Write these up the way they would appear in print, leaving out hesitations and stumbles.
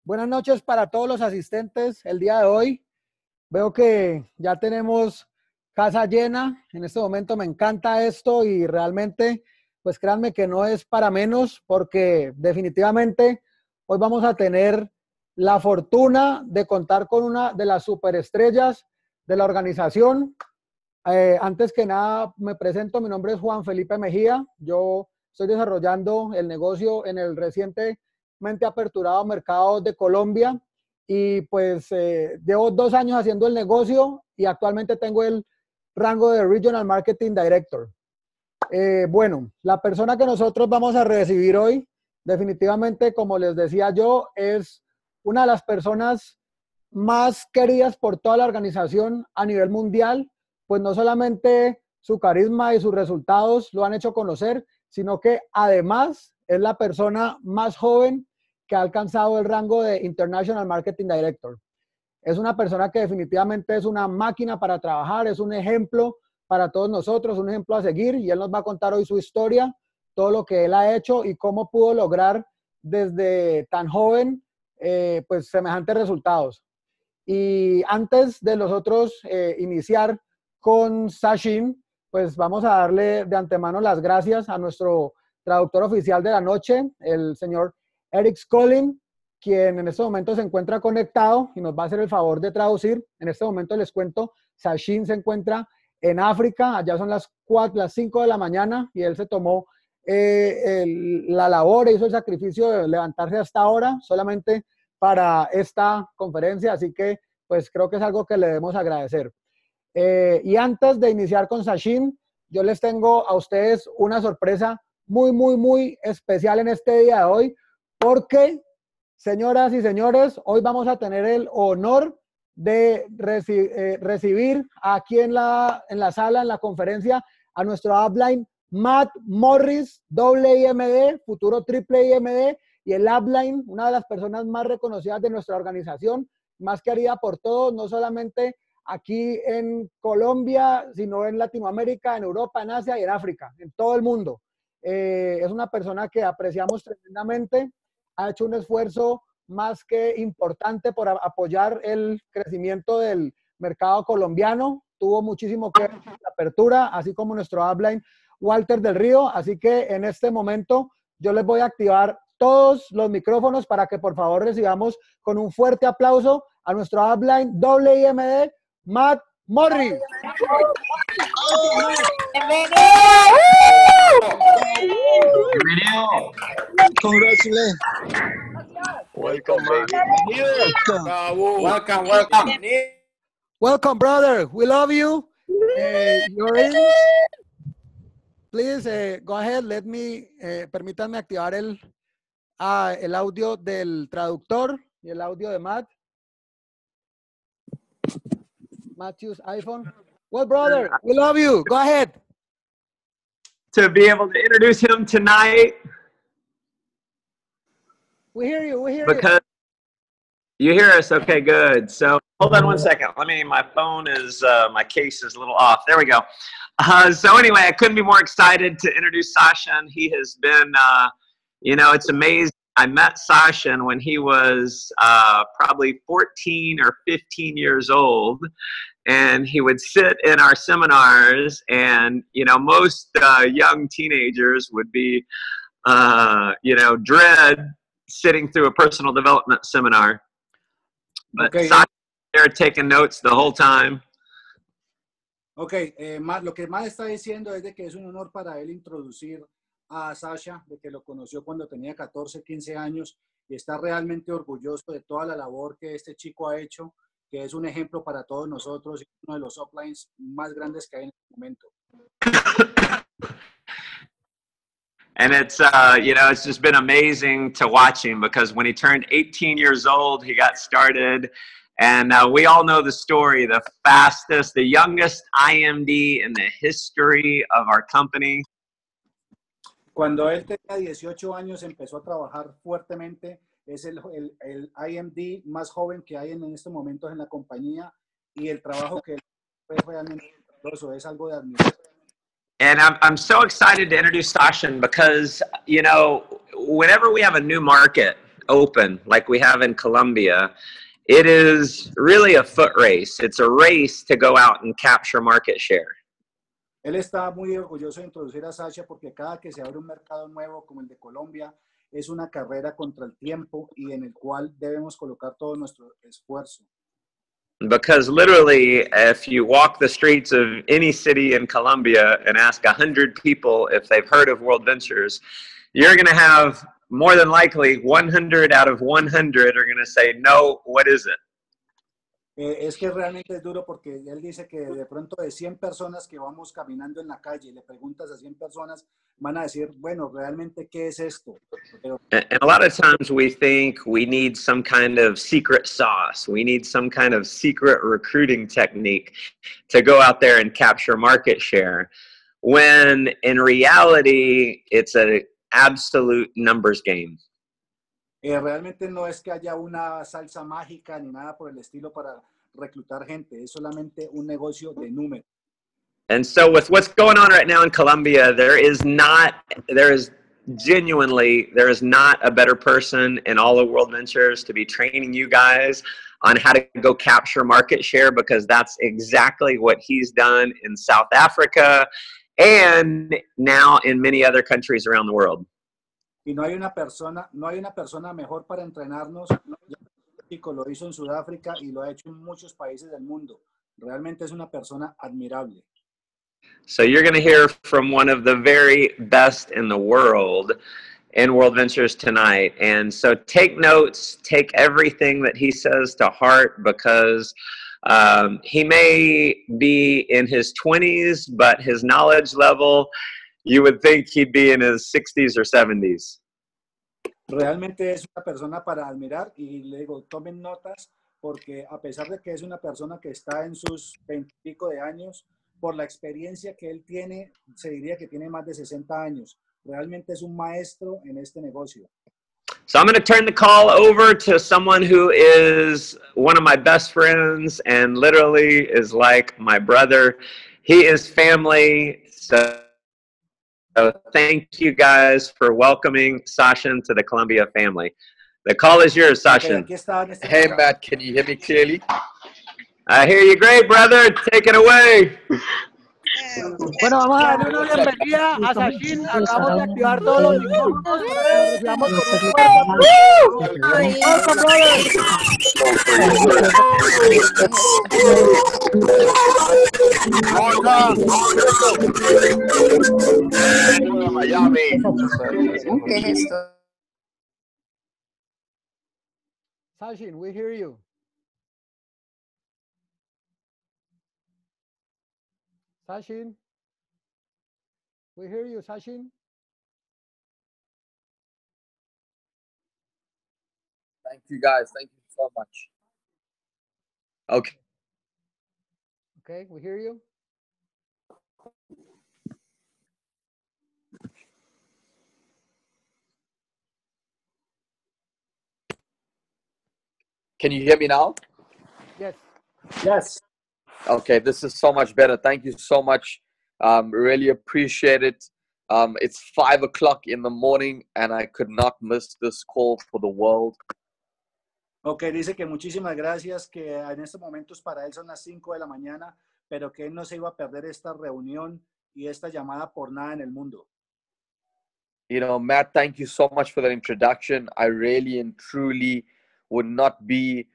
Buenas noches para todos los asistentes el día de hoy. Veo que ya tenemos casa llena. En este momento me encanta esto y realmente, pues créanme que no es para menos porque definitivamente hoy vamos a tener la fortuna de contar con una de las superestrellas de la organización. Antes que nada me presento, mi nombre es Juan Felipe Mejia. Yo estoy desarrollando el negocio en el recientemente aperturado mercado de Colombia y pues llevo 2 años haciendo el negocio y actualmente tengo el rango de Regional Marketing Director. Bueno, la persona que nosotros vamos a recibir hoy, definitivamente, como les decía yo, es una de las personas más queridas por toda la organización a nivel mundial, pues no solamente su carisma y sus resultados lo han hecho conocer, sino que además es la persona más joven que ha alcanzado el rango de International Marketing Director. Es una persona que definitivamente es una máquina para trabajar, es un ejemplo para todos nosotros, un ejemplo a seguir, y él nos va a contar hoy su historia, todo lo que él ha hecho y cómo pudo lograr desde tan joven pues semejantes resultados. Y antes de nosotros iniciar con Sashin, pues vamos a darle de antemano las gracias a nuestro traductor oficial de la noche, el señor Eric Collin, quien en este momento se encuentra conectado y nos va a hacer el favor de traducir. En este momento les cuento, Sashin se encuentra en África, allá son las 5 de la mañana y él se tomó la labor e hizo el sacrificio de levantarse hasta ahora solamente para esta conferencia, así que pues creo que es algo que le debemos agradecer. Y antes de iniciar con Sashin, yo les tengo a ustedes una sorpresa muy especial en este día de hoy, porque, señoras y señores, hoy vamos a tener el honor de recibir aquí en la sala, en la conferencia, a nuestro upline, Matt Morris, doble IMD, futuro triple IMD, y el upline, una de las personas más reconocidas de nuestra organización, más querida por todos, no solamente aquí en Colombia, sino en Latinoamérica, en Europa, en Asia y en África, en todo el mundo. Es una persona que apreciamos tremendamente, ha hecho un esfuerzo más que importante por apoyar el crecimiento del mercado colombiano, tuvo muchísimo que ver con la apertura, así como nuestro upline Walter del Río, así que en este momento yo les voy a activar todos los micrófonos para que por favor recibamos con un fuerte aplauso a nuestro upline doble IMD, Matt Morris. Bienvenido. Congratulations. Welcome, Welcome. Welcome, brother. We love you. You're in. Please go ahead. Let me, permítanme activar el audio del traductor y el audio de Matt. Matthew's iPhone. Well, brother, we love you. Go ahead. To be able to introduce him tonight. We hear you. We hear because you hear us. Okay, good. So hold on one second. My phone is, my case is a little off. There we go. So anyway, I couldn't be more excited to introduce Sashin. He has been, you know, it's amazing. I met Sashin when he was probably 14 or 15 years old, and he would sit in our seminars, and, you know, most young teenagers would be, you know, dread sitting through a personal development seminar. But Okay. Sashin there taking notes the whole time. Ok, Matt, lo que Matt está diciendo es de que es un honor para él introducir a Sasha, de que lo conoció cuando tenía 14, 15 años y está realmente orgulloso de toda la labor que este chico ha hecho, que es un ejemplo para todos nosotros y uno de los uplines más grandes que hay en este momento. And it's, you know, it's just been amazing to watch him because when he turned 18 years old, he got started. And we all know the story, the fastest, the youngest IMD in the history of our company. Cuando él tenía 18 años empezó a trabajar fuertemente. Es el IMD más joven que hay en estos momentos en la compañía y el trabajo que él fue realmente es algo de admirar. And I'm so excited to introduce Sashin because, you know, whenever we have a new market, open like we have in Colombia, it is really a foot race. It's a race to go out and capture market share. Él está muy orgulloso de introducir a Sasha porque cada que se abre un mercado nuevo como el de Colombia es una carrera contra el tiempo y en el cual debemos colocar todo nuestro esfuerzo. Because literally, if you walk the streets of any city in Colombia and ask 100 people if they've heard of World Ventures, you're going to have more than likely 100 out of 100 are going to say, no, what is it? Es que realmente es duro porque él dice que de pronto de 100 personas que vamos caminando en la calle y le preguntas a 100 personas, van a decir, bueno, realmente, ¿qué es esto? Pero, and a lot of times we think we need some kind of secret sauce. We need some kind of secret recruiting technique to go out there and capture market share. When in reality, it's an absolute numbers game. realmente no es que haya una salsa mágica ni nada por el estilo para reclutar gente, es solamente un negocio de números. And so with what's going on right now in Colombia, there is not a better person in all of World Ventures to be training you guys on how to go capture market share, because that's exactly what he's done in South Africa and now in many other countries around the world. Y no hay una persona mejor para entrenarnos. Chico lo hizo en Sudáfrica y lo ha hecho en muchos países del mundo. Realmente es una persona admirable. So you're going to hear from one of the very best in the world in World Ventures tonight. And so take notes, take everything that he says to heart, because he may be in his 20s, but his knowledge level, you would think he'd be in his 60s or 70s. Realmente es una persona para admirar y le digo, tomen notas porque a pesar de que es una persona que está en sus 20 y pico de años, por la experiencia que él tiene, se diría que tiene más de 60 años. Realmente es un maestro en este negocio. So I'm going to turn the call over to someone who is one of my best friends and literally is like my brother. He is family. So thank you guys for welcoming Sashin to the Colombia family. The call is yours, Sashin. Okay, hey, Matt, can you hear me clearly? I hear you great, brother. Take it away. Bueno, vamos a darle una bienvenida a Sashin. Acabamos de activar todos los micrófonos para que lo recibamos con un fuerte aplauso. Welcome, brother. Miami. ¿Qué es esto? Sashin, we hear you. Sashin, we hear you, Sashin. Thank you, guys. Thank you so much. Okay. Okay, we hear you. Can you hear me now? Yes. Yes. Okay, this is so much better. Thank you so much. Really appreciate it. It's 5 o'clock in the morning and I could not miss this call for the world. Ok, dice que muchísimas gracias, que en estos momentos para él son las 5 de la mañana, pero que él no se iba a perder esta reunión y esta llamada por nada en el mundo. You know, Matt, thank you so much for that introduction. I really and truly would not be,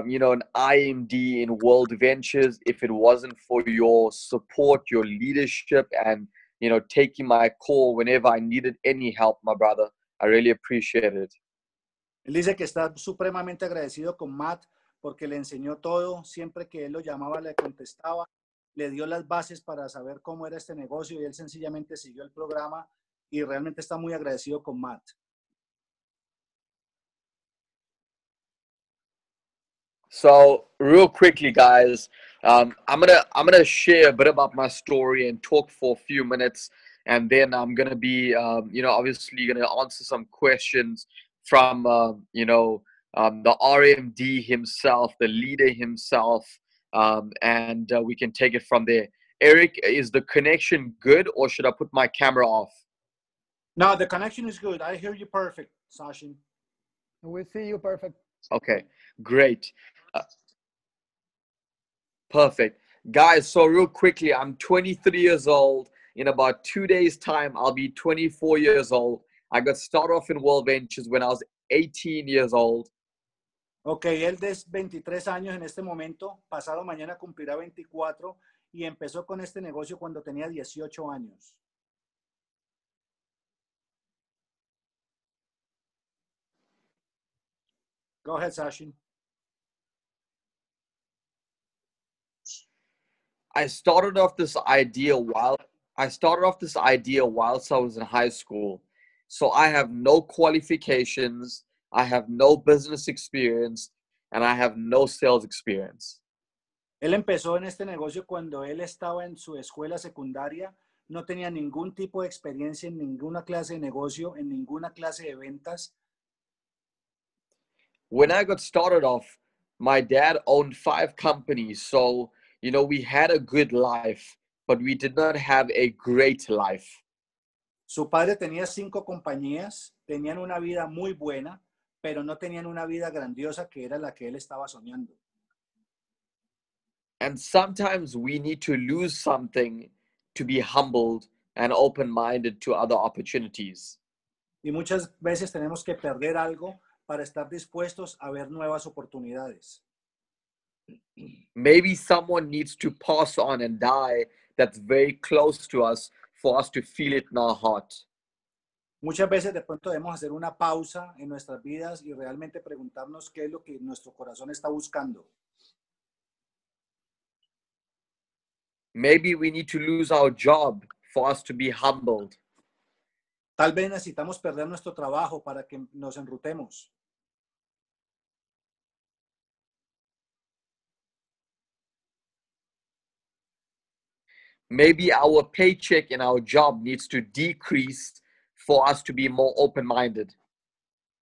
you know, an IMD in World Ventures if it wasn't for your support, your leadership, and, you know, taking my call whenever I needed any help, my brother. I really appreciate it. Él dice que está supremamente agradecido con Matt porque le enseñó todo, siempre que él lo llamaba le contestaba, le dio las bases para saber cómo era este negocio y él sencillamente siguió el programa y realmente está muy agradecido con Matt. So real quickly, guys, I'm gonna share a bit about my story and talk for a few minutes, and then I'm gonna be, you know, obviously gonna answer some questions from, you know, the RMD himself, the leader himself, and we can take it from there. Eric, is the connection good, or should I put my camera off? No, the connection is good. I hear you perfect, Sashin. We see you perfect. Okay, great. Perfect. Guys, so real quickly, I'm 23 years old. In about 2 days' time, I'll be 24 years old. I got started off in World Ventures when I was 18 years old. Ok, él de 23 años en este momento, pasado mañana cumplirá 24 y empezó con este negocio cuando tenía 18 años. Go ahead, Sashin. I started off this idea whilst I was in high school. So I have no qualifications, I have no business experience, and I have no sales experience. Él empezó en este negocio cuando él estaba en su escuela secundaria, no tenía ningún tipo de experiencia en ninguna clase de negocio, en ninguna clase de ventas. When I got started off, my dad owned 5 companies. So, we had a good life, but we did not have a great life. Su padre tenía 5 compañías, tenían una vida muy buena, pero no tenían una vida grandiosa que era la que él estaba soñando. And sometimes we need to lose something to be humbled and open-minded to other opportunities. Y muchas veces tenemos que perder algo para estar dispuestos a ver nuevas oportunidades. Maybe someone needs to pass on and die that's very close to us for us to feel it in our heart. Muchas veces de pronto debemos hacer una pausa en nuestras vidas y realmente preguntarnos qué es lo que nuestro corazón está buscando. Maybe we need to lose our job for us to be humbled. Tal vez necesitamos perder nuestro trabajo para que nos enrutemos. Maybe our paycheck in our job needs to decrease for us to be more open-minded.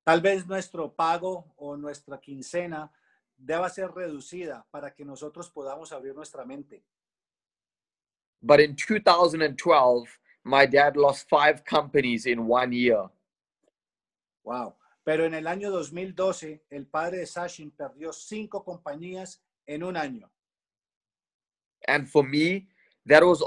Tal vez nuestro pago o nuestra quincena deba ser reducida para que nosotros podamos abrir nuestra mente. But in 2012, my dad lost 5 companies in 1 year. Wow. Pero en el año 2012, el padre de Sashin perdió 5 compañías en un año. And for me, that was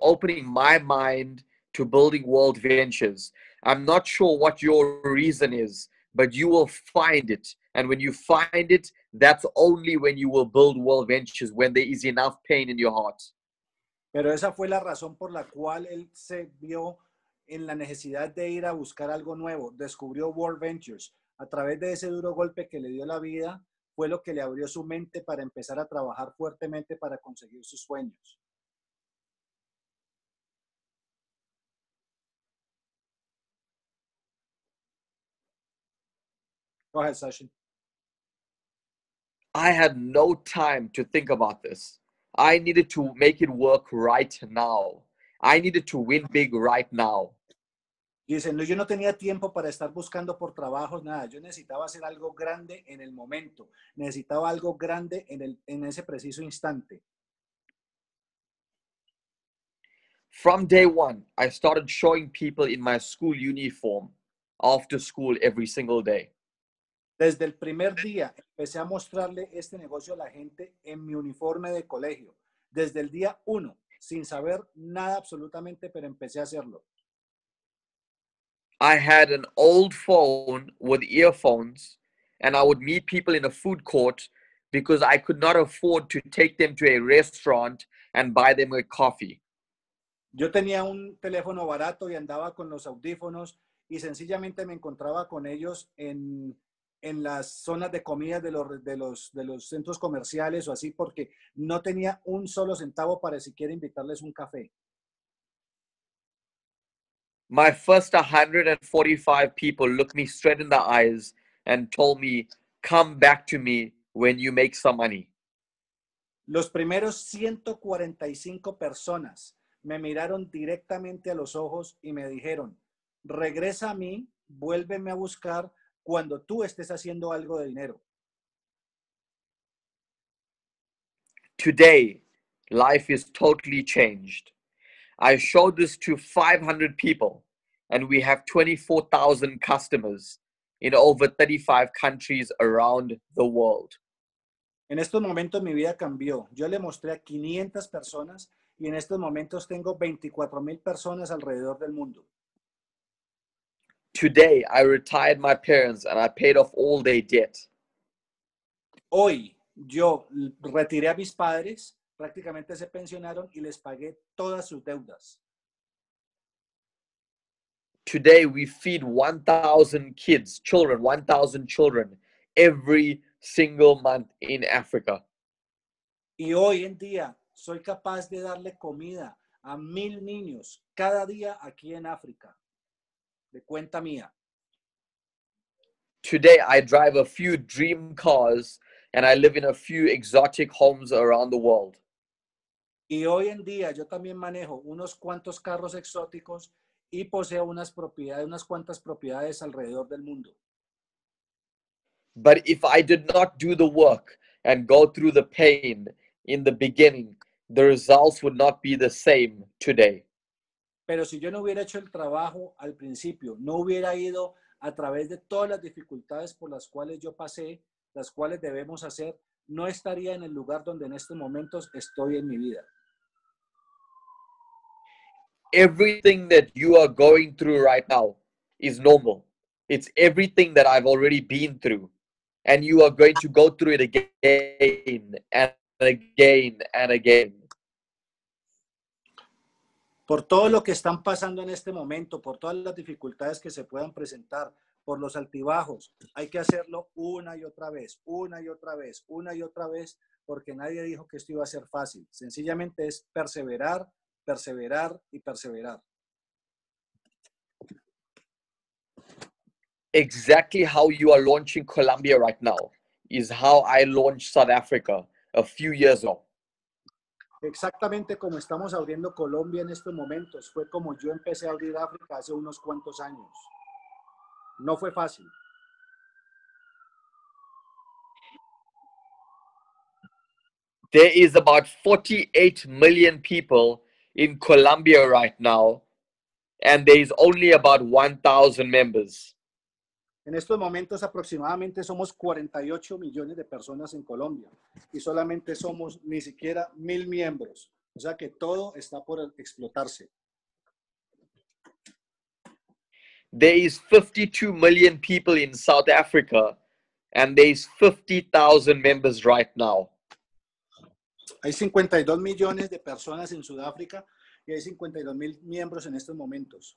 opening my mind to building world ventures. I'm not sure what your reason is, but you will find it. And when you find it, that's only when you will build world ventures, when there is enough pain in your heart. Pero esa fue la razón por la cual él se vio en la necesidad de ir a buscar algo nuevo. Descubrió World Ventures. A través de ese duro golpe que le dio la vida, fue lo que le abrió su mente para empezar a trabajar fuertemente para conseguir sus sueños. Go ahead, Sashin. I had no time to think about this. I needed to make it work right now. I needed to win big right now. Y dice, no, yo no tenía tiempo para estar buscando por trabajos, nada. Yo necesitaba hacer algo grande en el momento. Necesitaba algo grande en ese preciso instante. From day one, I started showing people in my school uniform after school every single day. Desde el primer día empecé a mostrarle este negocio a la gente en mi uniforme de colegio. Desde el día 1, sin saber nada absolutamente, pero empecé a hacerlo. I had an old phone with earphones, and I would meet people in a food court because I could not afford to take them to a restaurant and buy them a coffee. Yo tenía un teléfono barato y andaba con los audífonos y sencillamente me encontraba con ellos en las zonas de comida de los centros comerciales o así, porque no tenía un solo centavo para siquiera invitarles un café. My first 145 people looked me straight in the eyes and told me, "Come back to me when you make some money." Los primeros 145 personas me miraron directamente a los ojos y me dijeron, regresa a mí, vuélveme a buscar cuando tú estés haciendo algo de dinero. Today, life is totally changed. I showed this to 500 people and we have 24,000 customers. in over 35 countries around the world. En estos momentos mi vida cambió. Yo le mostré a 500 personas y en estos momentos tengo 24,000 personas alrededor del mundo. Today, I retired my parents and I paid off all their debt. Hoy yo retiré a mis padres, prácticamente se pensionaron y les pagué todas sus deudas. Today, we feed 1,000 children every single month in Africa. Y hoy en día soy capaz de darle comida a 1,000 niños cada día aquí en África, de cuenta mía. Today, I drive a few dream cars and I live in a few exotic homes around the world. Y hoy en día yo también manejo unos cuantos carros exóticos y poseo unas cuantas propiedades alrededor del mundo. But if I did not do the work and go through the pain in the beginning, the results would not be the same today. Pero si yo no hubiera hecho el trabajo al principio, no hubiera ido a través de todas las dificultades por las cuales yo pasé, las cuales debemos hacer, no estaría en el lugar donde en estos momentos estoy en mi vida. Everything that you are going through right now is normal. It's everything that I've already been through. And you are going to go through it again and again and again. Por todo lo que están pasando en este momento, por todas las dificultades que se puedan presentar, por los altibajos, hay que hacerlo una y otra vez, una y otra vez, una y otra vez, porque nadie dijo que esto iba a ser fácil. Sencillamente es perseverar, perseverar y perseverar. Exactly how you are launching Colombia right now is how I launched South Africa a few years ago. Exactamente como estamos abriendo Colombia en estos momentos, fue como yo empecé a abrir África hace unos cuantos años. No fue fácil. There is about 48 million people in Colombia right now, and there is only about 1,000 members. En estos momentos aproximadamente somos 48 millones de personas en Colombia y solamente somos ni siquiera 1,000 miembros. O sea que todo está por explotarse. There is 52 million people in South Africa, and there is 50,000 members right now. Hay 52 millones de personas en Sudáfrica y hay 52,000 miembros en estos momentos.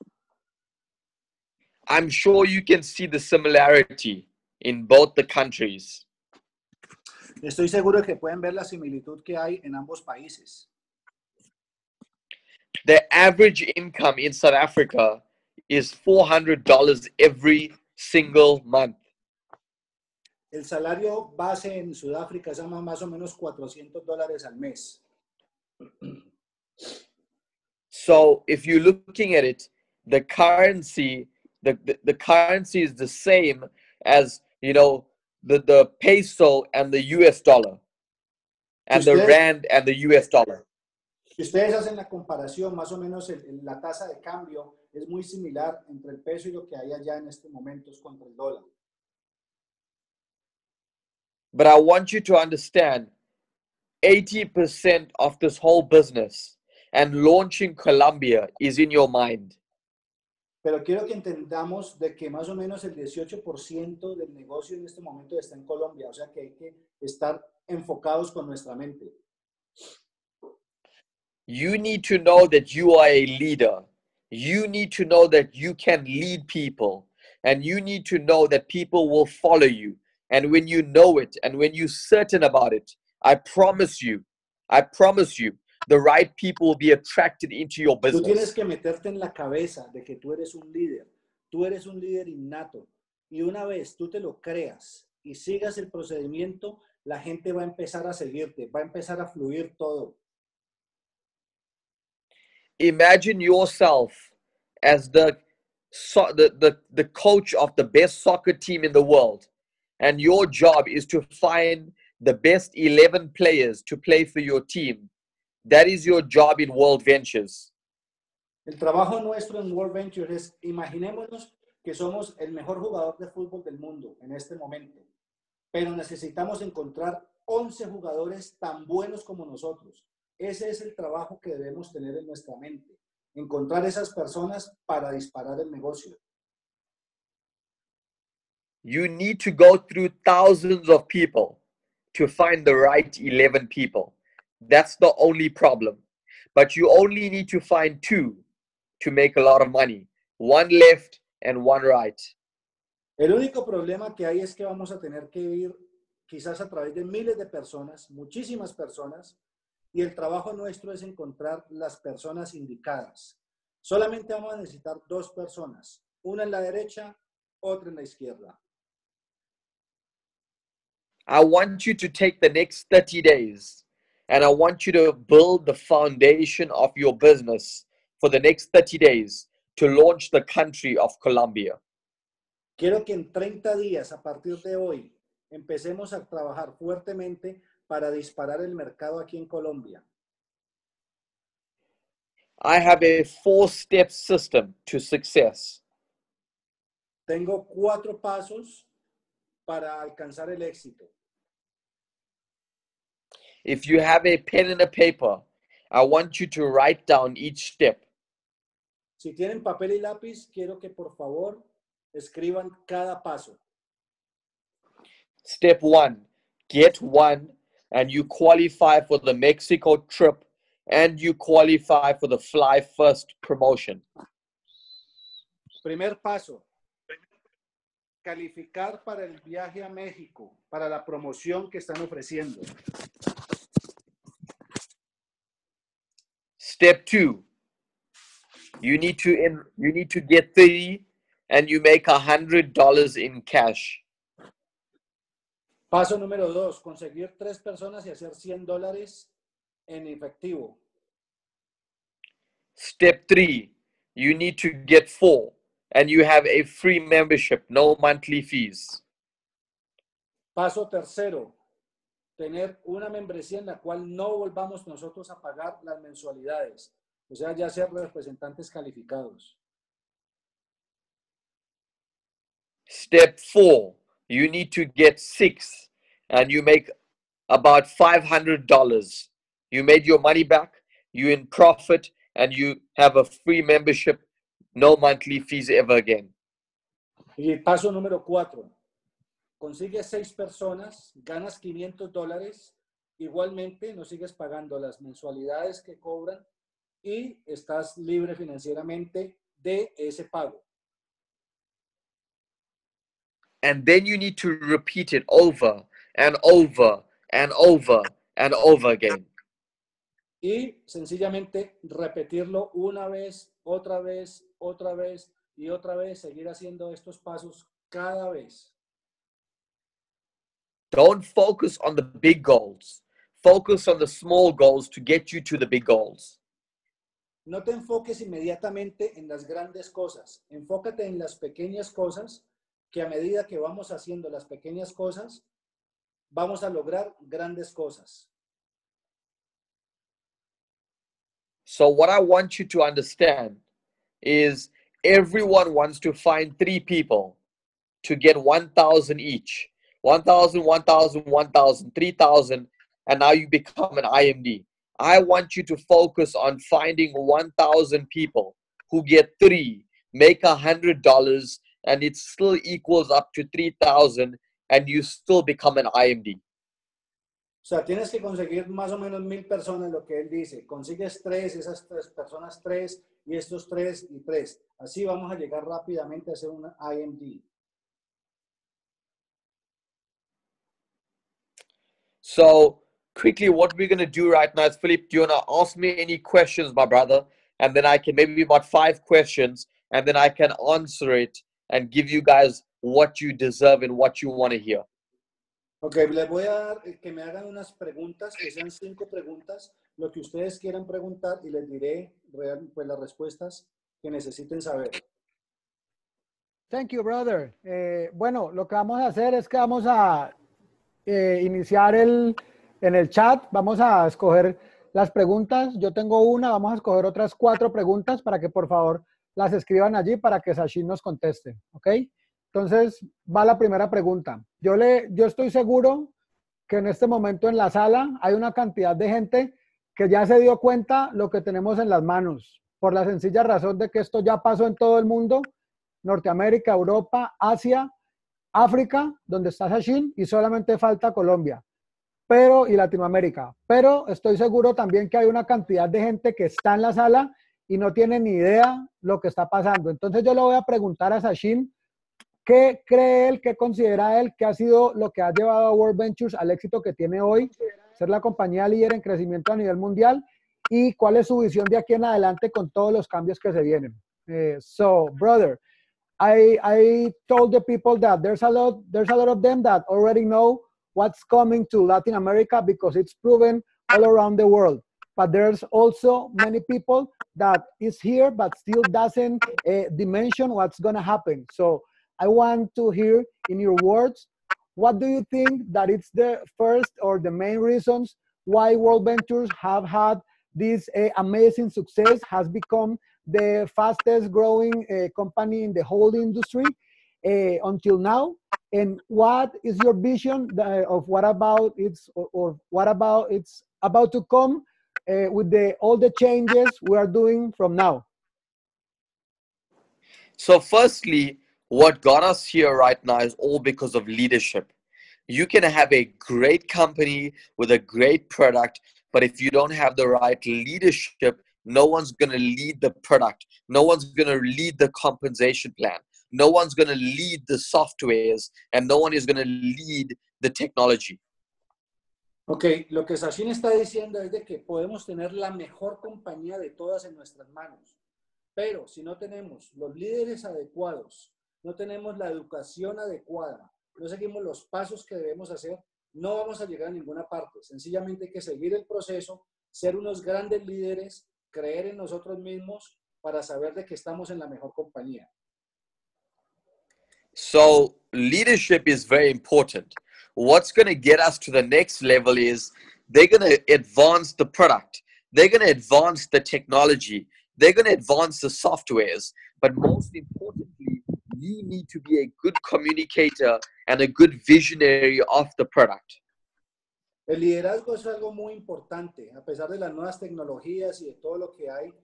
I'm sure you can see the similarity in both the countries. Estoy seguro de que pueden ver la similitud que hay en ambos países. The average income in South Africa is $400 every single month. El salario base en Sudáfrica es más o menos $400 al mes. So if you're looking at it, the currency is the same as, you know, the peso and the US dollar, and the rand and the US dollar. Si ustedes hacen la comparación, más o menos la tasa de cambio es muy similar entre el peso y lo que hay allá en estos momentos contra el dólar. But I want you to understand, 80% of this whole business and launching Colombia is in your mind. Pero quiero que entendamos de que más o menos el 18% del negocio en este momento está en Colombia. O sea que hay que estar enfocados con nuestra mente. You need to know that you are a leader. You need to know that you can lead people. And you need to know that people will follow you. And when you know it and when you're certain about it, I promise you, the right people will be attracted into your business. Tú tienes que meterte en la cabeza de que tú eres un líder. Tú eres un líder innato. Y una vez tú te lo creas y sigas el procedimiento, la gente va a empezar a seguirte, va a empezar a fluir todo. Imagine yourself as the coach of the best soccer team in the world. And your job is to find the best 11 players to play for your team. That is your job in World Ventures. El trabajo nuestro en World Ventures es, imaginémonos que somos el mejor jugador de fútbol del mundo en este momento, pero necesitamos encontrar 11 jugadores tan buenos como nosotros. Ese es el trabajo que debemos tener en nuestra mente, encontrar esas personas para disparar el negocio. You need to go through thousands of people to find the right 11 people. That's the only problem. But you only need to find 2 to make a lot of money. 1 left and 1 right. El único problema que hay es que vamos a tener que ir quizás a través de miles de personas, muchísimas personas, y el trabajo nuestro es encontrar las personas indicadas. Solamente vamos a necesitar 2 personas, una en la derecha, otra en la izquierda. I want you to take the next 30 days and I want you to build the foundation of your business for the next 30 days to launch the country of Colombia. Quiero que en 30 días, a partir de hoy, empecemos a trabajar fuertemente para disparar el mercado aquí en Colombia. I have a 4-step system to success. Tengo 4 pasos para alcanzar el éxito. If you have a pen and a paper, I want you to write down each step. Si tienen papel y lápiz, quiero que por favor escriban cada paso. Step 1, get 1 and you qualify for the Mexico trip and you qualify for the Fly First promotion. Primer paso, calificar para el viaje a México, para la promoción que están ofreciendo. Step 2, you need to get 30 and you make $100 in cash. Paso número 2, conseguir 3 personas y hacer $100 en efectivo. Step 3, you need to get 4 and you have a free membership, no monthly fees. Paso tercero, tener una membresía en la cual no volvamos nosotros a pagar las mensualidades, o sea, ya ser representantes calificados. Step 4, you need to get 6 and you make about $500. You made your money back, you're in profit, and you have a free membership, no monthly fees ever again. Y paso número 4, consigues 6 personas, ganas $500, igualmente no sigues pagando las mensualidades que cobran y estás libre financieramente de ese pago. And then you need to repeat it over and over and over and over again. Y sencillamente repetirlo una vez, otra vez, otra vez y otra vez, seguir haciendo estos pasos cada vez. Don't focus on the big goals. Focus on the small goals to get you to the big goals. No te enfoques inmediatamente en las grandes cosas. Enfócate en las pequeñas cosas, que a medida que vamos haciendo las pequeñas cosas, vamos a lograr grandes cosas. So what I want you to understand is everyone wants to find 3 people to get 1,000 each. 1,000, 1,000, 1,000, 3,000, and now you become an IMD. I want you to focus on finding 1,000 people who get 3, make $100, and it still equals up to 3,000, and you still become an IMD. O sea, tienes que conseguir más o menos 1,000 personas, lo que él dice. Consigues 3, esas 3 personas 3, y estos 3 y 3. Así vamos a llegar rápidamente a ser una IMD. So, quickly, what we're going to do right now is, Philip, do you want to ask me any questions, my brother? And then I can maybe about 5 questions, and then I can answer it and give you guys what you deserve and what you want to hear. Ok, les voy a dar que me hagan unas preguntas, que sean 5 preguntas, lo que ustedes quieran preguntar, y les diré pues, las respuestas que necesiten saber. Thank you, brother. Bueno, lo que vamos a hacer es que vamos a iniciar en el chat. Vamos a escoger las preguntas. Yo tengo una, vamos a escoger otras 4 preguntas para que por favor las escriban allí para que Sashin nos conteste, ¿ok? Entonces, va la primera pregunta. Yo estoy seguro que en este momento en la sala hay una cantidad de gente que ya se dio cuenta lo que tenemos en las manos, por la sencilla razón de que esto ya pasó en todo el mundo, Norteamérica, Europa, Asia, África, donde está Sashin, y solamente falta Colombia, y Latinoamérica. Pero estoy seguro también que hay una cantidad de gente que está en la sala y no tiene ni idea lo que está pasando. Entonces yo le voy a preguntar a Sashin, ¿qué cree él, qué considera él que ha sido lo que ha llevado a World Ventures al éxito que tiene hoy, ser la compañía líder en crecimiento a nivel mundial, y cuál es su visión de aquí en adelante con todos los cambios que se vienen? So, brother, I told the people that there's a lot of them that already know what's coming to Latin America because it's proven all around the world. But there's also many people that is here but still doesn't dimension what's going to happen. So I want to hear in your words, what do you think that it's the first or the main reasons why World Ventures have had this amazing success, has become the fastest growing company in the whole industry until now? And what is your vision of what about it's or what about it's about to come with all the changes we are doing from now? So firstly, what got us here right now is all because of leadership. You can have a great company with a great product, but if you don't have the right leadership, no one's going to lead the product. No one's going to lead the compensation plan. No one's going to lead the softwares, and no one is going to lead the technology. Ok, lo que Sashin está diciendo es de que podemos tener la mejor compañía de todas en nuestras manos, pero si no tenemos los líderes adecuados, no tenemos la educación adecuada, no seguimos los pasos que debemos hacer, no vamos a llegar a ninguna parte. Sencillamente hay que seguir el proceso, ser unos grandes líderes, creer en nosotros mismos para saber de que estamos en la mejor compañía. So leadership is very important. What's going to get us to the next level is they're going to advance the product. They're going to advance the technology. They're going to advance the softwares. But most importantly, you need to be a good communicator and a good visionary of the product. El liderazgo es algo muy importante. A pesar de las nuevas tecnologías y de todo lo que hay,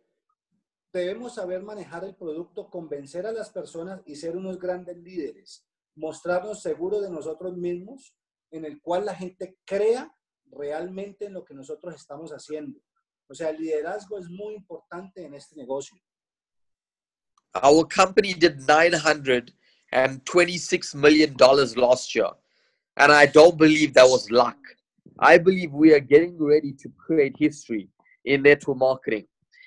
debemos saber manejar el producto, convencer a las personas y ser unos grandes líderes. Mostrarnos seguros de nosotros mismos, en el cual la gente crea realmente en lo que nosotros estamos haciendo. O sea, el liderazgo es muy importante en este negocio. Our company did $926 million last year. And I don't believe that was luck. I believe we are getting ready to create history in network marketing.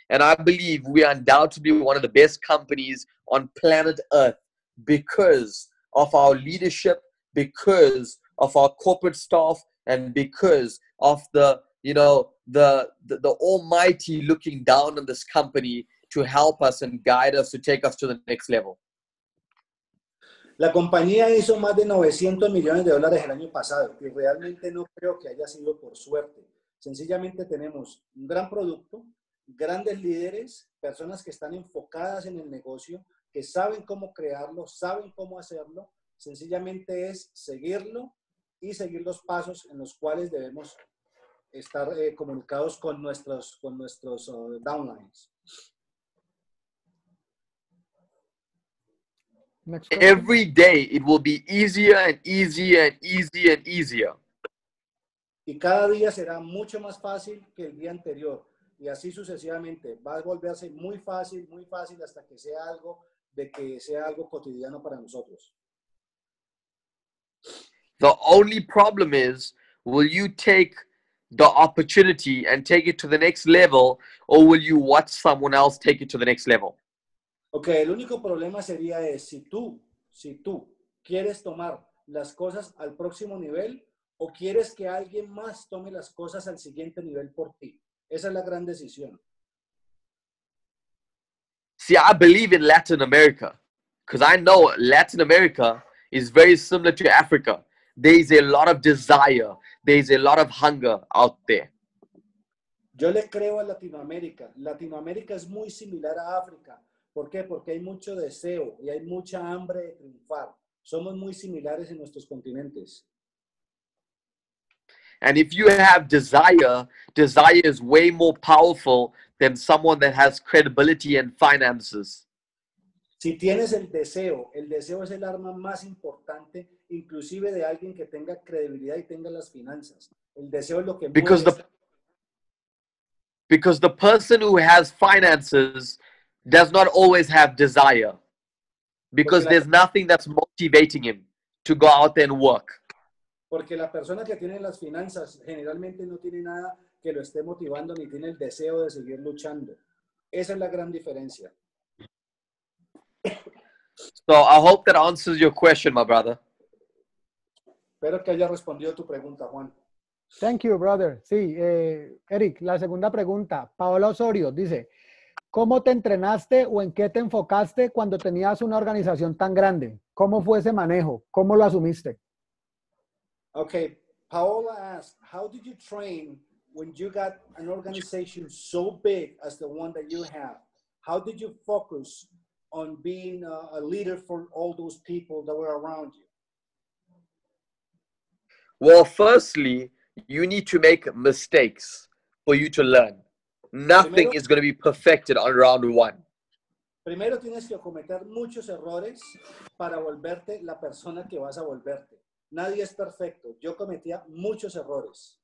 And I believe we are undoubtedly one of the best companies on planet Earth because of our leadership, because of our corporate staff, and because of the Almighty looking down on this company to help us and guide us to take us to the next level. La compañía hizo más de 900 millones de dólares el año pasado y realmente no creo que haya sido por suerte. Sencillamente tenemos un gran producto, grandes líderes, personas que están enfocadas en el negocio, que saben cómo crearlo, saben cómo hacerlo. Sencillamente es seguirlo y seguir los pasos en los cuales debemos estar comunicados con nuestros downlines. Every day it will be easier and easier and easier and easier. Y cada día será mucho más fácil que el día anterior. Y así sucesivamente. Va a volverse muy fácil hasta que sea algo cotidiano para nosotros. The only problem is, will you take the opportunity and take it to the next level, or will you watch someone else take it to the next level? Ok, el único problema sería si tú quieres tomar las cosas al próximo nivel o quieres que alguien más tome las cosas al siguiente nivel por ti. Esa es la gran decisión. See, I believe in Latin America because I know Latin America is very similar to Africa. There is a lot of desire. There is a lot of hunger out there. Yo le creo a Latinoamérica. Latinoamérica es muy similar a África. ¿Por qué? Porque hay mucho deseo y hay mucha hambre de triunfar. Somos muy similares en nuestros continentes. And if you have desire, desire is way more powerful than someone that has credibility and finances. Si tienes el deseo es el arma más importante, inclusive de alguien que tenga credibilidad y tenga las finanzas. El deseo es lo que Because mueve. the person who has finances does not always have desire. Because there's nothing that's motivating him to go out there and work. Porque la persona que tiene las finanzas generalmente no tiene nada que lo esté motivando ni tiene el deseo de seguir luchando. Esa es la gran diferencia. So I hope that answers your question, my brother. Espero que haya respondido tu pregunta, Juan. Thank you, brother. Sí, Eric, la segunda pregunta. Paola Osorio dice, ¿cómo te entrenaste o en qué te enfocaste cuando tenías una organización tan grande? ¿Cómo fue ese manejo? ¿Cómo lo asumiste? Okay, Paola asked, how did you train when you got an organization so big as the one that you have? How did you focus on being a leader for all those people that were around you? Well, firstly, you need to make mistakes for you to learn. Nothing is going to be perfected on round one. Primero tienes que cometer muchos errores para volverte la persona que vas a volverte. Nadie es perfecto. Yo cometía muchos errores.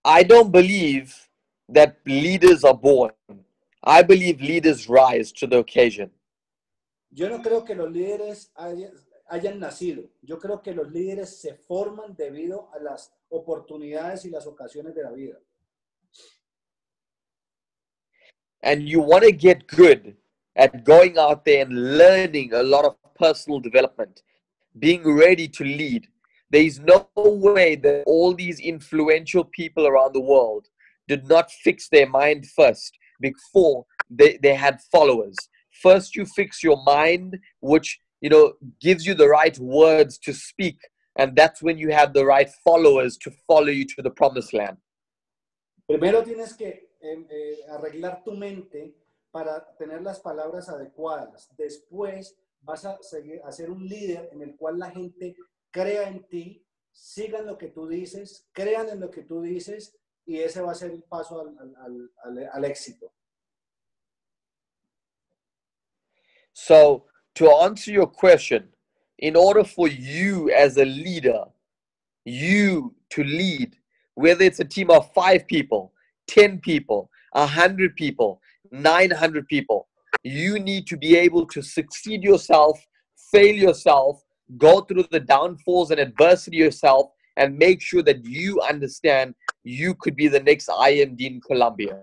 I don't believe that leaders are born. I believe leaders rise to the occasion. Yo no creo que los líderes hayan nacido. Yo creo que los líderes se forman debido a las oportunidades y las ocasiones de la vida. And you want to get good at going out there and learning a lot of personal development, being ready to lead. There is no way that all these influential people around the world did not fix their mind first before they had followers. First, you fix your mind, which gives you the right words to speak, and that's when you have the right followers to follow you to the promised land. Primero tienes que arreglar tu mente para tener las palabras adecuadas. Después vas a ser un líder en el cual la gente crea en ti, sigan lo que tú dices, crean en lo que tú dices, y ese va a ser el paso al éxito. So, to answer your question, in order for you as a leader, you to lead, whether it's a team of 5 people, 10 people, 100 people, 900 people, you need to be able to succeed yourself, fail yourself, go through the downfalls and adversity yourself, and make sure that you understand you could be the next IMD in Colombia.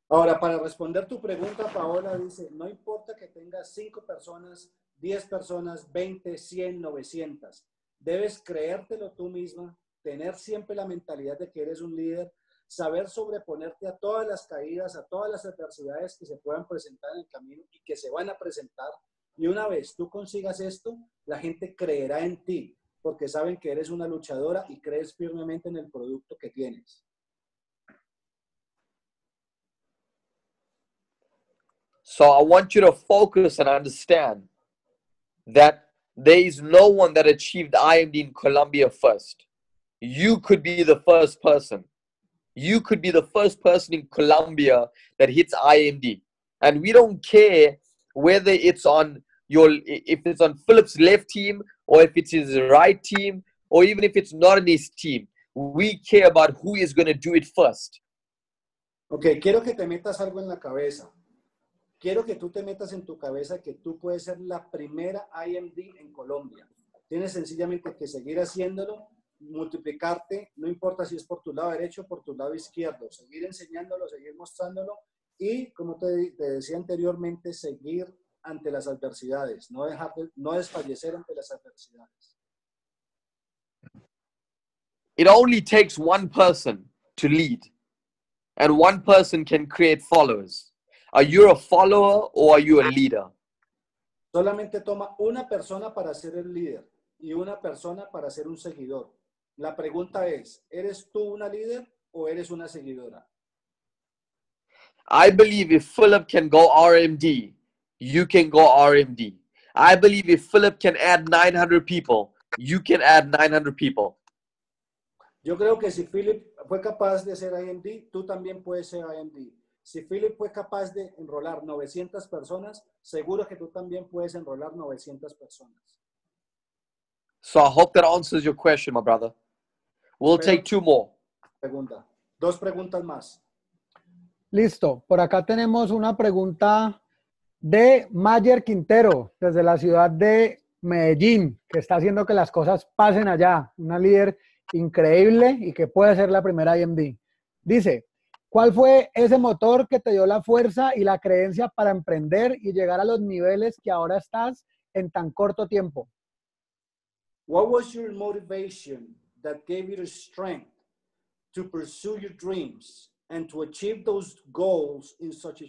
Ahora, para responder tu pregunta, Paola dice, no importa que tengas 5 personas, 10 personas, 20, 100, 900. Debes creértelo tú misma, tener siempre la mentalidad de que eres un líder, saber sobreponerte a todas las caídas, a todas las adversidades que se puedan presentar en el camino y que se van a presentar. Y una vez tú consigas esto, la gente creerá en ti, porque saben que eres una luchadora y crees firmemente en el producto que tienes. So I want you to focus and understand that there is no one that achieved IMD in Colombia first. You could be the first person. You could be the first person in Colombia that hits IMD. And we don't care whether it's on if it's on Philip's left team or if it's his right team or even if it's not in his team. We care about who is going to do it first. Ok, quiero que te metas algo en la cabeza. Quiero que tú te metas en tu cabeza que tú puedes ser la primera IMD en Colombia. Tienes sencillamente que seguir haciéndolo, multiplicarte, no importa si es por tu lado derecho o por tu lado izquierdo, seguir enseñándolo, seguir mostrándolo y, como te decía anteriormente, seguir ante las adversidades, no desfallecer ante las adversidades. It only takes one person to lead, and one person can create followers. Are you a follower or are you a leader? Solamente toma una persona para ser el líder y una persona para ser un seguidor. La pregunta es, ¿eres tú una líder o eres una seguidora? I believe if Philip can go RMD, you can go RMD. I believe if Philip can add 900 people, you can add 900 people. Yo creo que si Philip fue capaz de ser IMD, tú también puedes ser IMD. Si Philip fue capaz de enrolar 900 personas, seguro que tú también puedes enrolar 900 personas. So I hope that answers your question, my brother. We'll take two more. Pregunta. Dos preguntas más. Listo. Por acá tenemos una pregunta de Mayer Quintero, desde la ciudad de Medellín, que está haciendo que las cosas pasen allá. Una líder increíble y que puede ser la primera IMD. Dice, ¿cuál fue ese motor que te dio la fuerza y la creencia para emprender y llegar a los niveles que ahora estás en tan corto tiempo? What was your motivation that gave you the strength to pursue your dreams and to achieve those goals in such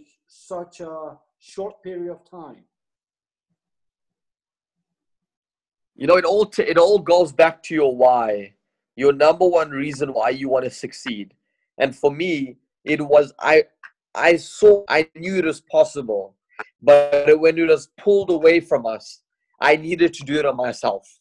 a short period of time? You know, it all goes back to your why, your number one reason why you want to succeed. And for me, it was I knew it was possible, but when it was pulled away from us, I needed to do it on myself.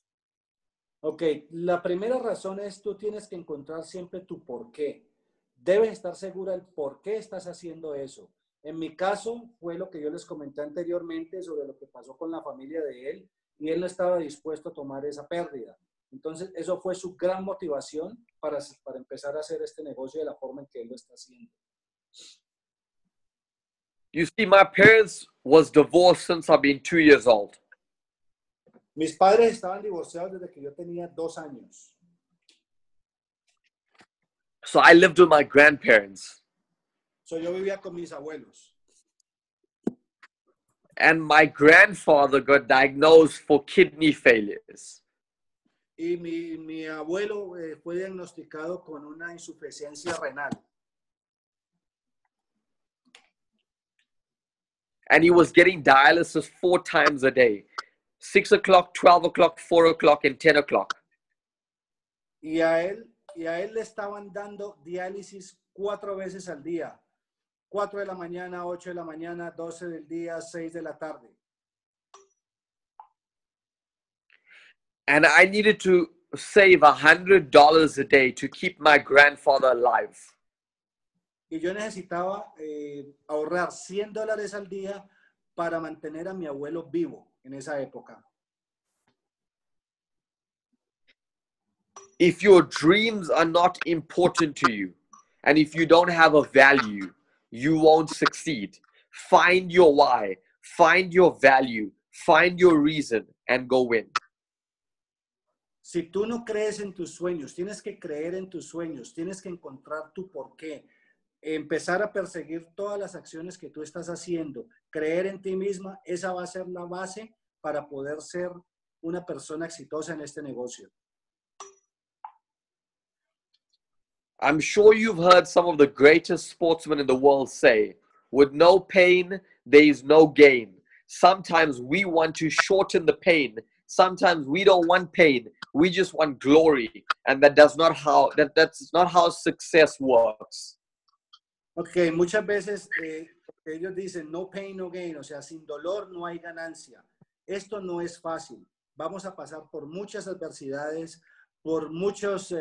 Ok, la primera razón es tú tienes que encontrar siempre tu por qué. Debes estar segura del por qué estás haciendo eso. En mi caso fue lo que yo les comenté anteriormente sobre lo que pasó con la familia de él y él no estaba dispuesto a tomar esa pérdida. Entonces eso fue su gran motivación para empezar a hacer este negocio de la forma en que él lo está haciendo. You see, my parents was divorced since I've been 2 years old. Mis padres estaban divorciados desde que yo tenía 2 años. So I lived with my grandparents. So yo vivía con mis abuelos. And my grandfather got diagnosed for kidney failures. Y mi abuelo fue diagnosticado con una insuficiencia renal. And he was getting dialysis 4 times a day. 6 o'clock, 12 o'clock, 4 o'clock, and 10 o'clock. Y a él le estaban dando diálisis 4 veces al día. 4 de la mañana, 8 de la mañana, 12 del día, 6 de la tarde. And I needed to save $100 a day to keep my grandfather alive. Y yo necesitaba ahorrar $100 al día para mantener a mi abuelo vivo en esa época. If your dreams are not important to you, and if you don't have a value, you won't succeed. Find your why, find your value, find your reason, and go win. Si tú no crees en tus sueños, tienes que creer en tus sueños, tienes que encontrar tu porqué, empezar a perseguir todas las acciones que tú estás haciendo, creer en ti misma, esa va a ser la base para poder ser una persona exitosa en este negocio. I'm sure you've heard some of the greatest sportsmen in the world say, with no pain, there is no gain. Sometimes we want to shorten the pain. Sometimes we don't want pain. We just want glory. And that's not how success works. Ok, muchas veces ellos dicen no pain, no gain, o sea, sin dolor no hay ganancia. Esto no es fácil. Vamos a pasar por muchas adversidades, por muchas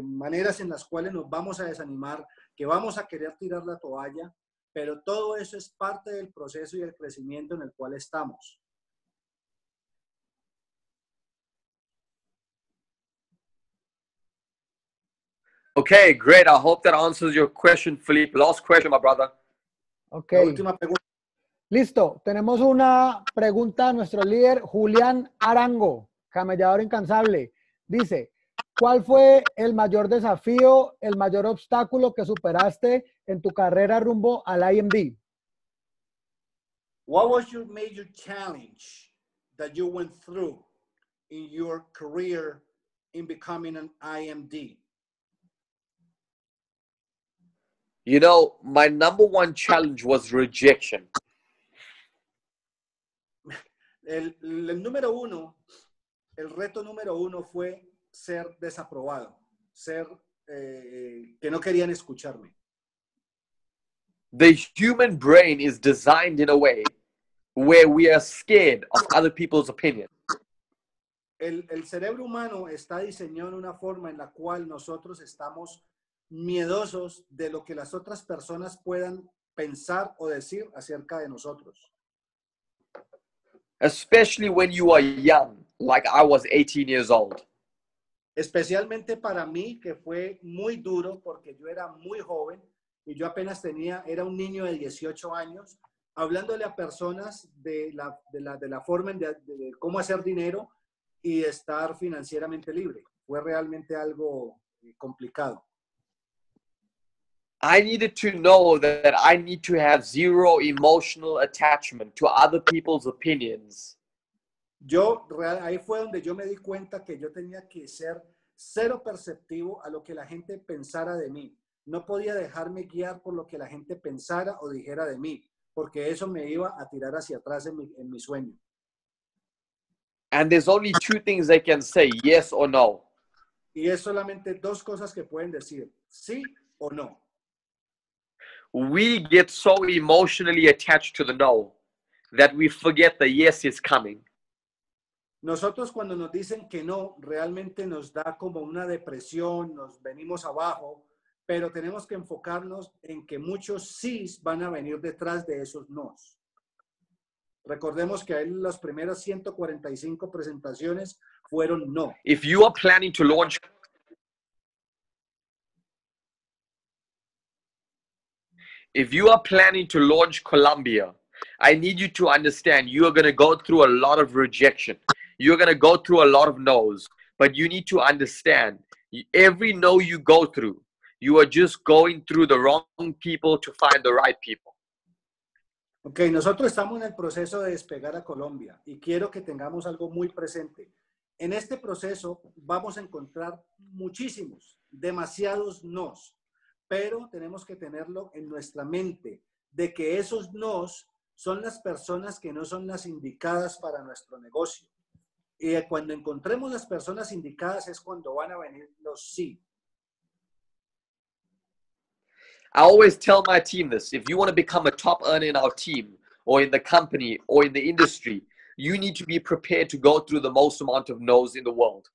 maneras en las cuales nos vamos a desanimar, que vamos a querer tirar la toalla, pero todo eso es parte del proceso y el crecimiento en el cual estamos. Okay, great. I hope that answers your question, Philippe. Last question, my brother. Okay. La última pregunta. Listo. Tenemos una pregunta a nuestro líder, Julián Arango, camellador incansable. Dice, ¿cuál fue el mayor desafío, el mayor obstáculo que superaste en tu carrera rumbo al IMD? What was your major challenge that you went through in your career in becoming an IMD? You know, my number one challenge was rejection. El número uno, el reto número uno fue ser desaprobado, ser que no querían escucharme. The human brain is designed in a way where we are scared of other people's opinion. El cerebro humano está diseñado en una forma en la cual nosotros estamos miedosos de lo que las otras personas puedan pensar o decir acerca de nosotros. Especially when you are young, like I was 18 years old. Especialmente para mí, que fue muy duro porque yo era muy joven y yo apenas era un niño de 18 años, hablándole a personas de la forma de cómo hacer dinero y estar financieramente libre. Fue realmente algo complicado. I needed to know that I need to have zero emotional attachment to other people's opinions. Ahí fue donde yo me di cuenta que yo tenía que ser cero perceptivo a lo que la gente pensara de mí. No podía dejarme guiar por lo que la gente pensara o dijera de mí, porque eso me iba a tirar hacia atrás en mi sueño. And there's only two things they can say, yes or no. Y es solamente dos cosas que pueden decir, sí o no. We get so emotionally attached to the no that we forget the yes is coming. Nosotros cuando nos dicen que no, realmente nos da como una depresión, nos venimos abajo, pero tenemos que enfocarnos en que muchos sís van a venir detrás de esos nos. Recordemos que en las primeras 145 presentaciones fueron no. If you are planning to launch Colombia, I need you to understand you are going to go through a lot of rejection. You're going to go through a lot of no's, but you need to understand every no you go through, you are just going through the wrong people to find the right people. Ok, nosotros estamos en el proceso de despegar a Colombia y quiero que tengamos algo muy presente. En este proceso vamos a encontrar muchísimos, demasiados nos, pero tenemos que tenerlo en nuestra mente, de que esos nos son las personas que no son las indicadas para nuestro negocio. Y cuando encontremos las personas indicadas es cuando van a venir los sí. I always tell my team this: if you want to become a top earner in our team or in the company or in the industry, you need to be prepared to go through the most amount of no's in the world.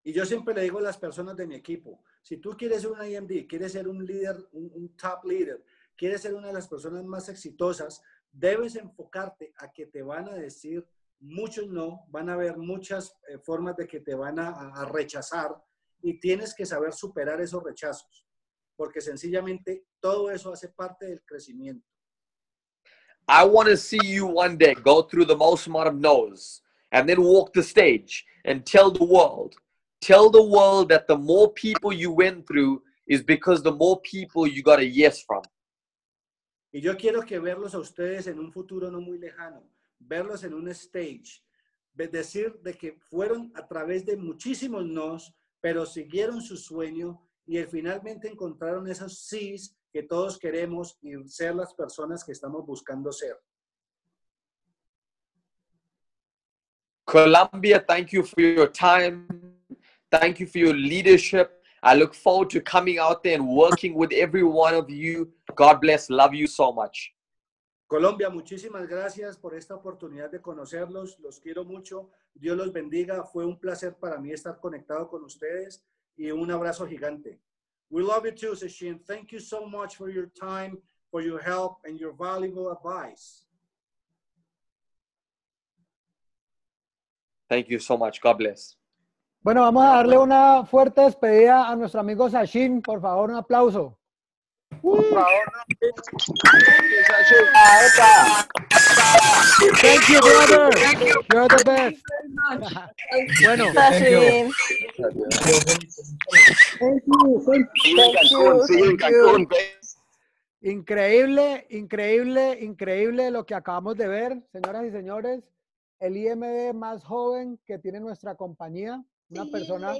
Y yo siempre le digo a las personas de mi equipo, si tú quieres ser un IMD, quieres ser un líder, un top leader, quieres ser una de las personas más exitosas, debes enfocarte a que te van a decir muchos no, van a haber muchas formas de que te van a rechazar y tienes que saber superar esos rechazos, porque sencillamente todo eso hace parte del crecimiento. I want to see you one day go through the most amount of no's and then walk the stage and tell the world that the more people you went through is because the more people you got a yes from. Y yo quiero que verlos a ustedes en un futuro no muy lejano, verlos en un stage, decir de que fueron a través de muchísimos nos, pero siguieron su sueño y finalmente encontraron esos sís que todos queremos y ser las personas que estamos buscando ser. Colombia, thank you for your time. Thank you for your leadership. I look forward to coming out there and working with every one of you. God bless. Love you so much. Colombia, muchísimas gracias por esta oportunidad de conocerlos. Los quiero mucho. Dios los bendiga. Fue un placer para mí estar conectado con ustedes y un abrazo gigante. We love you too, Sashin. Thank you so much for your time, for your help, and your valuable advice. Thank you so much. God bless. Bueno, vamos a darle una fuerte despedida a nuestro amigo Sashin. Por favor, un aplauso. Thank you, brother. You're the best. Bueno, Sashin. increíble, increíble, increíble lo que acabamos de ver, señoras y señores. El IMD más joven que tiene nuestra compañía, una persona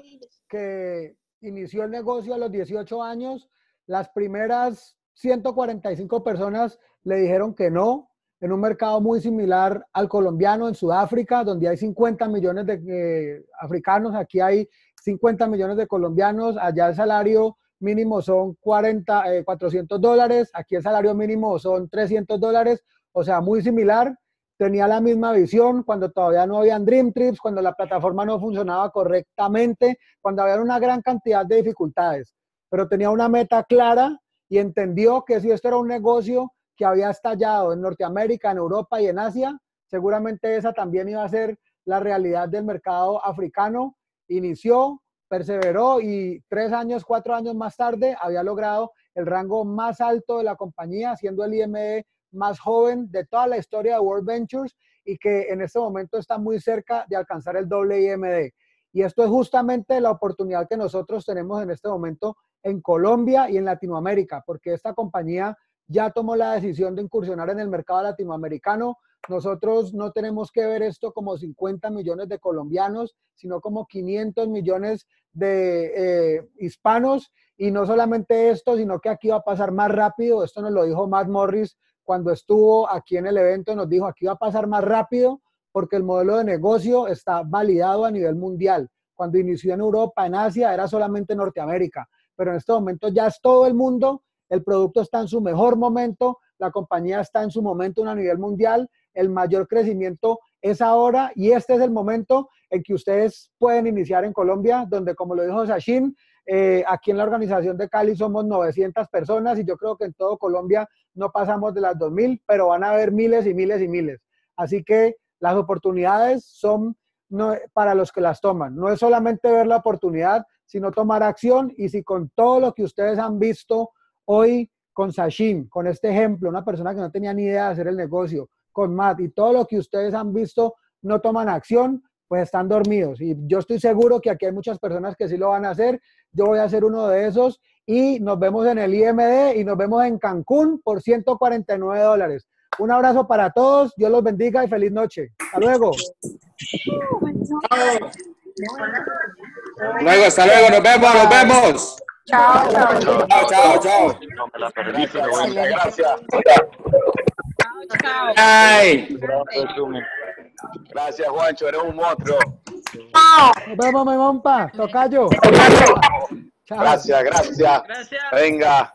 que inició el negocio a los 18 años. Las primeras 145 personas le dijeron que no, en un mercado muy similar al colombiano, en Sudáfrica, donde hay 50 millones de africanos, aquí hay 50 millones de colombianos, allá el salario mínimo son $400, aquí el salario mínimo son $300, o sea, muy similar. Tenía la misma visión cuando todavía no habían Dream Trips, cuando la plataforma no funcionaba correctamente, cuando había una gran cantidad de dificultades, pero tenía una meta clara y entendió que si esto era un negocio que había estallado en Norteamérica, en Europa y en Asia, seguramente esa también iba a ser la realidad del mercado africano. Inició, perseveró y 3 años, 4 años más tarde había logrado el rango más alto de la compañía, siendo el IMD más joven de toda la historia de World Ventures y que en este momento está muy cerca de alcanzar el doble IMD. Y esto es justamente la oportunidad que nosotros tenemos en este momento en Colombia y en Latinoamérica, porque esta compañía ya tomó la decisión de incursionar en el mercado latinoamericano. Nosotros no tenemos que ver esto como 50 millones de colombianos, sino como 500 millones de hispanos. Y no solamente esto, sino que aquí va a pasar más rápido. Esto nos lo dijo Matt Morris cuando estuvo aquí en el evento, nos dijo aquí va a pasar más rápido porque el modelo de negocio está validado a nivel mundial. Cuando inició en Europa, en Asia, era solamente Norteamérica, pero en este momento ya es todo el mundo, el producto está en su mejor momento, la compañía está en su momento a nivel mundial, el mayor crecimiento es ahora y este es el momento en que ustedes pueden iniciar en Colombia, donde como lo dijo Sashin, aquí en la organización de Cali somos 900 personas y yo creo que en todo Colombia no pasamos de las 2000, pero van a haber miles y miles y miles. Así que las oportunidades son para los que las toman. No es solamente ver la oportunidad, sino tomar acción. Y si con todo lo que ustedes han visto hoy con Sashin, con este ejemplo, una persona que no tenía ni idea de hacer el negocio, con Matt, y todo lo que ustedes han visto no toman acción, pues están dormidos. Y yo estoy seguro que aquí hay muchas personas que sí lo van a hacer. Yo voy a ser uno de esos y nos vemos en el IMD y nos vemos en Cancún por $149. Un abrazo para todos, Dios los bendiga y feliz noche. Hasta luego. Hasta luego, nos vemos, nos vemos. Chao, chao. Chao, chao, chao. No me la perdí, pero Excelente. Gracias. Chao. Ay. Gracias, Juancho, eres un monstruo. Nos vemos, mi mompa. Tocayo. Chao. Gracias. Venga.